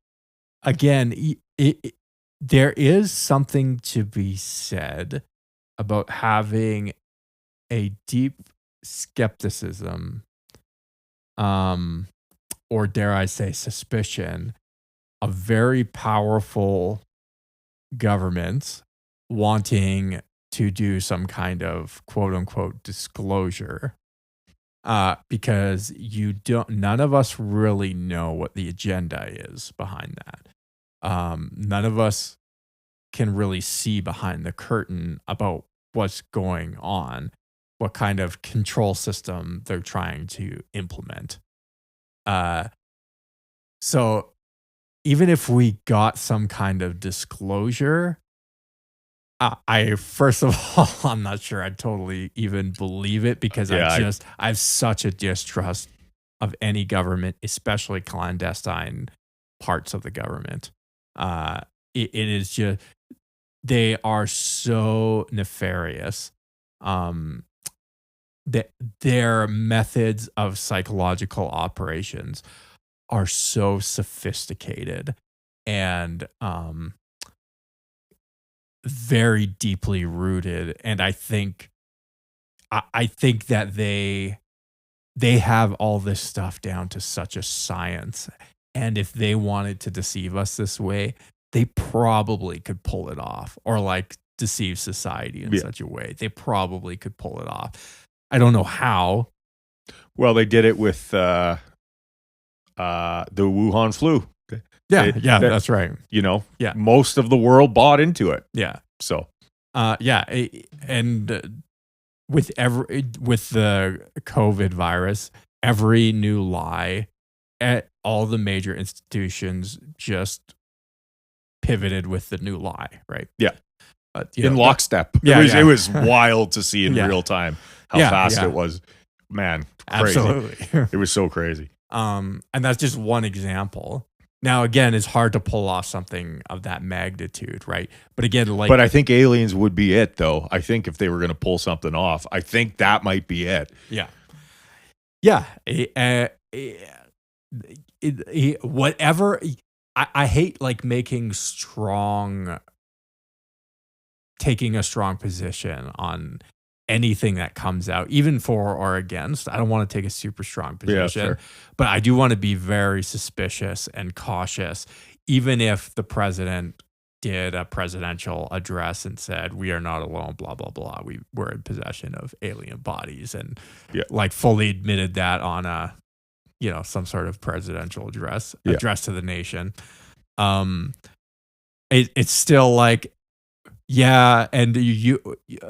there is something to be said about having a deep skepticism, or dare I say suspicion, of very powerful governments wanting to do some kind of quote unquote disclosure, because none of us really know what the agenda is behind that. None of us can really see behind the curtain about what's going on, what kind of control system they're trying to implement. So even if we got some kind of disclosure, first of all, I'm not sure I totally even believe it, because I have such a distrust of any government, especially clandestine parts of the government. It is just, they are so nefarious. Their methods of psychological operations are so sophisticated and very deeply rooted, and I think that they have all this stuff down to such a science, and if they wanted to deceive us this way, they probably could pull it off, or like deceive society in such a way. They probably could pull it off. I don't know how. Well, they did it with the Wuhan flu. That's right. Most of the world bought into it. Yeah. So, and with the COVID virus, every new lie at all the major institutions just pivoted with the new lie, right? Yeah. In lockstep. It was wild to see in real time how fast it was. Man, crazy. Absolutely. It was so crazy. And that's just one example. Now, again, it's hard to pull off something of that magnitude, right? But again, but I think aliens would be it, though. I think if they were going to pull something off, I think that might be it. Yeah. Yeah. Whatever. I hate taking a strong position on anything that comes out, even for or against. I don't want to take a super strong position, but I do want to be very suspicious and cautious, even if the president did a presidential address and said, we are not alone, blah, blah, blah. We're in possession of alien bodies, and fully admitted that on some sort of presidential address to the nation. It's still and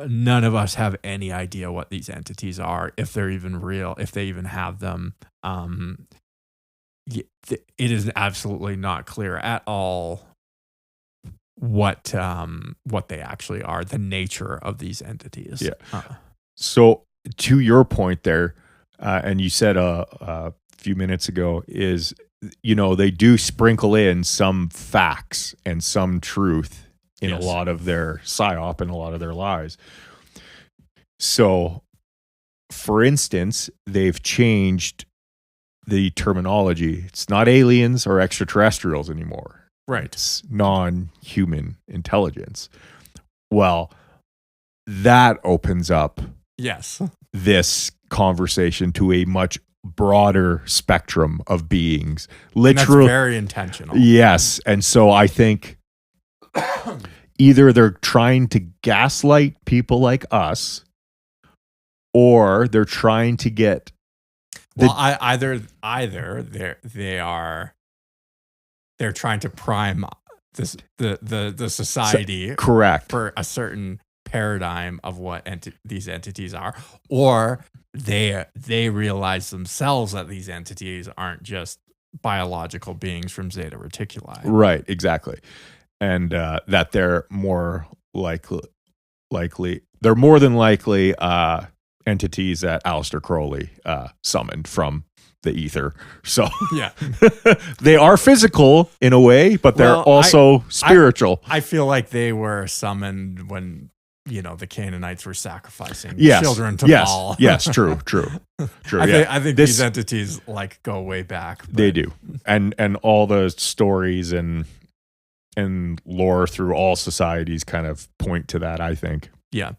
none of us have any idea what these entities are, if they're even real, if they even have them. It is absolutely not clear at all what they actually are, the nature of these entities. Yeah. So to your point there, and you said a few minutes ago, is they do sprinkle in some facts and some truth in a lot of their psyop and a lot of their lies. So, for instance, they've changed the terminology. It's not aliens or extraterrestrials anymore. Right. It's non-human intelligence. Well, that opens up this conversation to a much broader spectrum of beings. Literally, that's very intentional. Yes. And so I think either they're trying to gaslight people like us, or they're trying to get either they're trying to prime the society correct for a certain paradigm of what these entities are, or they realize themselves that these entities aren't just biological beings from Zeta Reticuli. Right, exactly. And that they're more likely they're more than likely entities that Aleister Crowley summoned from the ether. So yeah, they are physical in a way, but they're also spiritual. I feel like they were summoned when, the Canaanites were sacrificing yes. children to yes. Baal. Yes, true. I think these entities go way back. But. They do. And all the stories and lore through all societies kind of point to that, I think. Yeah.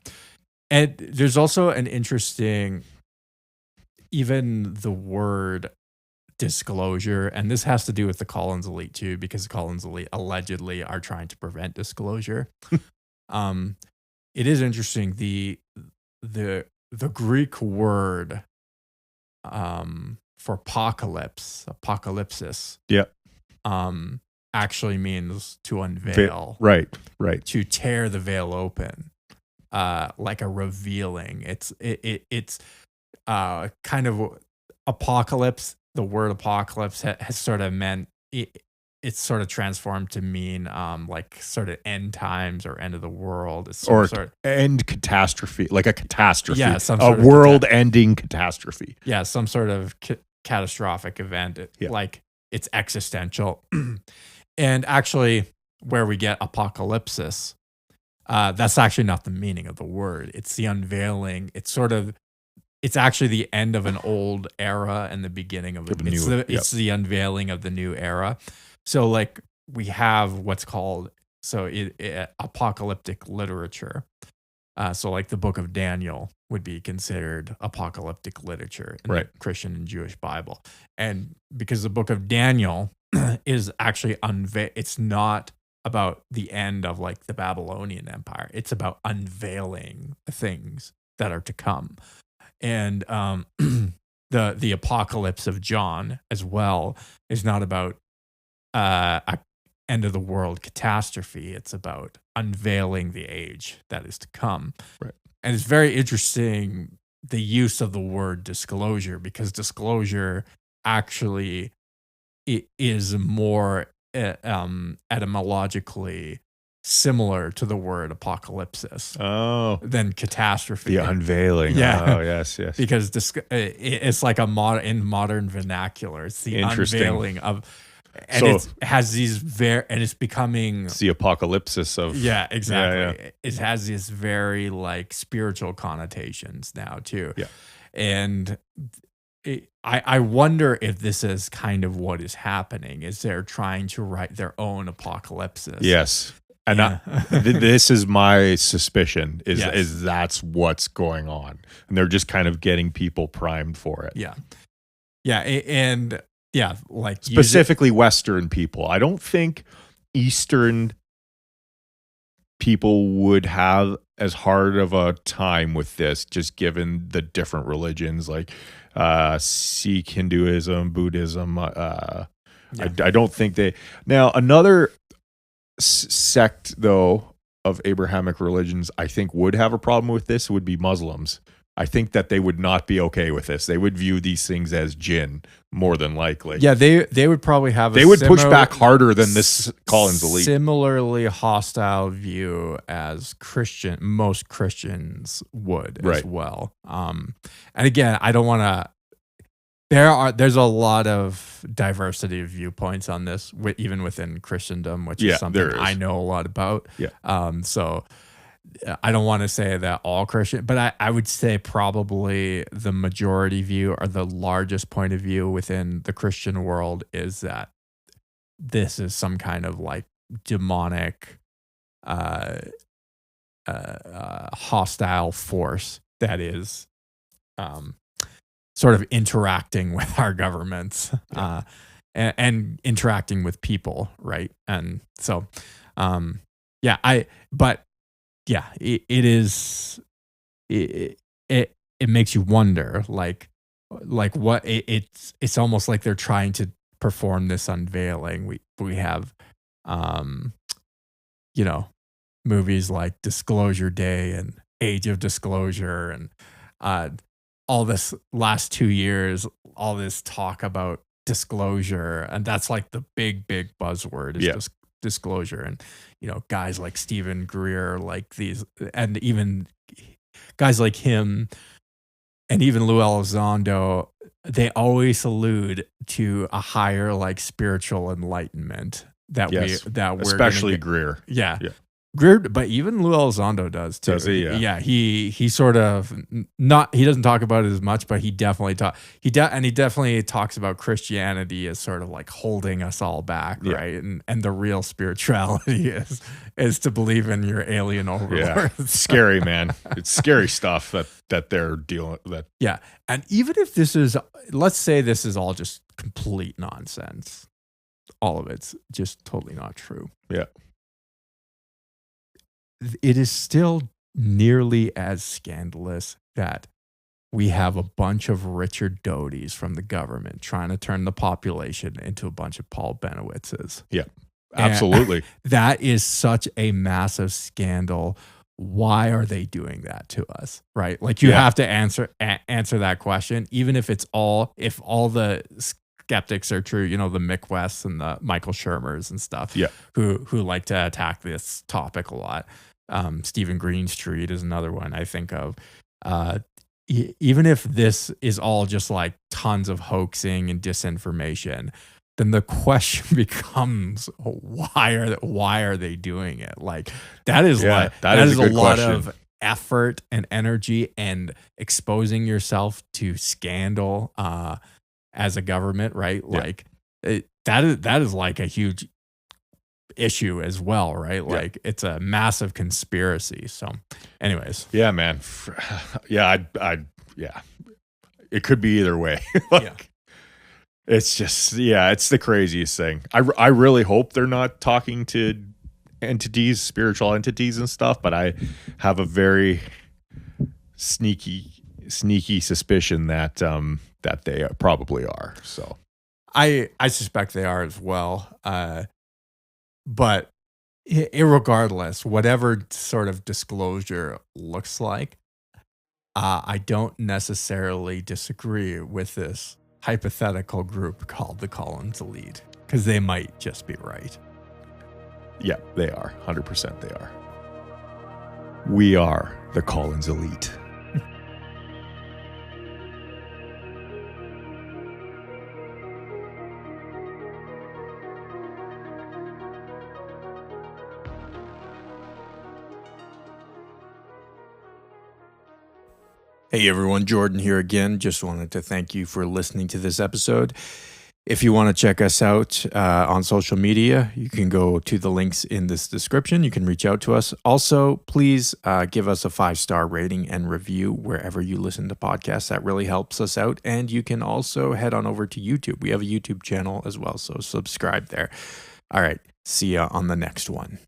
And there's also an interesting, even the word disclosure, and this has to do with the Collins elite too, because the Collins elite allegedly are trying to prevent disclosure. It is interesting. The Greek word for apocalypsis, actually means to unveil. Right. To tear the veil open, like a revealing. It's kind of apocalypse. The word apocalypse has sort of meant it's sort of transformed to mean like sort of end times or end of the world. It's sort of end catastrophe, like a catastrophe. Yeah, a world-ending catastrophe. Yeah, some sort of catastrophic event. Like it's existential. And actually, where we get apocalypsis, that's actually not the meaning of the word. It's the unveiling. It's actually the end of an old era and the beginning of it's the unveiling of the new era. So like we have what's called apocalyptic literature. So like the book of Daniel would be considered apocalyptic literature in the Christian and Jewish Bible. And because the book of Daniel is actually it's not about the end of like the Babylonian Empire. It's about unveiling the things that are to come. And the apocalypse of John as well is not about a end of the world catastrophe. It's about unveiling the age that is to come. Right. And it's very interesting the use of the word disclosure, because disclosure actually is more etymologically similar to the word apocalypsis than catastrophe. The unveiling. Yeah. Oh, yes. Because it's like in modern vernacular. It's the unveiling of, and it has these and it's becoming. It's the apocalypsis of. Yeah, exactly. Yeah. It has these very like spiritual connotations now too. Yeah. And I wonder if this is kind of what is happening. Is they're trying to write their own apocalypsis. Yes. And this is my suspicion is that's what's going on. And they're just kind of getting people primed for it. Yeah. Yeah. And like specifically Western people. I don't think Eastern people would have as hard of a time with this, just given the different religions like Sikh, Hinduism, Buddhism. I don't think they. Now, another sect, though, of Abrahamic religions, I think would have a problem with this would be Muslims. I think that they would not be okay with this. They would view these things as jinn, more than likely. Yeah, they would probably have They would push back harder than this Collins elite. Similarly hostile view as most Christians would as well. And again, I don't want to. There's a lot of diversity of viewpoints on this, even within Christendom, which is something I know a lot about. Yeah. So I don't want to say that all Christian, but I would say probably the majority view or the largest point of view within the Christian world is that this is some kind of like demonic, hostile force that is sort of interacting with our governments and interacting with people, right? And so, it makes you wonder, like what it's almost like they're trying to perform this unveiling. We have, movies like Disclosure Day and Age of Disclosure and all this last 2 years, all this talk about disclosure, and that's like the big buzzword is disclosure. And guys like Stephen Greer, like these, and even guys like him and even Luis Elizondo, they always allude to a higher like spiritual enlightenment that Yes. we're Especially Greer. Yeah. Greer, but even Luis Elizondo does too. Does he? Yeah. He sort of he doesn't talk about it as much, but he definitely he definitely talks about Christianity as sort of like holding us all back, right? And the real spirituality is to believe in your alien overlords. Yeah. It's scary, man. It's scary stuff that they're dealing with. Yeah. And even if let's say this is all just complete nonsense. All of it's just totally not true. Yeah. It is still nearly as scandalous that we have a bunch of Richard Doties from the government trying to turn the population into a bunch of Paul Benowitzes. Yeah, absolutely. And that is such a massive scandal. Why are they doing that to us? Right? Like you have to answer that question, even if if all the skeptics are true, the Mick Wests and the Michael Shermers and stuff, who like to attack this topic a lot. Stephen Greenstreet is another one I think of. Even if this is all just like tons of hoaxing and disinformation, then the question becomes, why are they doing it? Like that is a lot of effort and energy and exposing yourself to scandal as a government, right? Like that is like a huge issue as well, right? Like it's a massive conspiracy. So anyways. Yeah, man. Yeah, it could be either way. It's just, it's the craziest thing. I really hope they're not talking to entities, spiritual entities and stuff, but I have a very sneaky suspicion that they probably are. So I suspect they are as well. But irregardless, whatever sort of disclosure looks like, I don't necessarily disagree with this hypothetical group called the Collins Elite, because they might just be right. Yeah, they are. 100% they are. We are the Collins Elite. Hey everyone, Jordan here again. Just wanted to thank you for listening to this episode. If you want to check us out on social media, you can go to the links in this description. You can reach out to us. Also, please give us a 5-star rating and review wherever you listen to podcasts. That really helps us out. And you can also head on over to YouTube. We have a YouTube channel as well, so subscribe there. All right, see ya on the next one.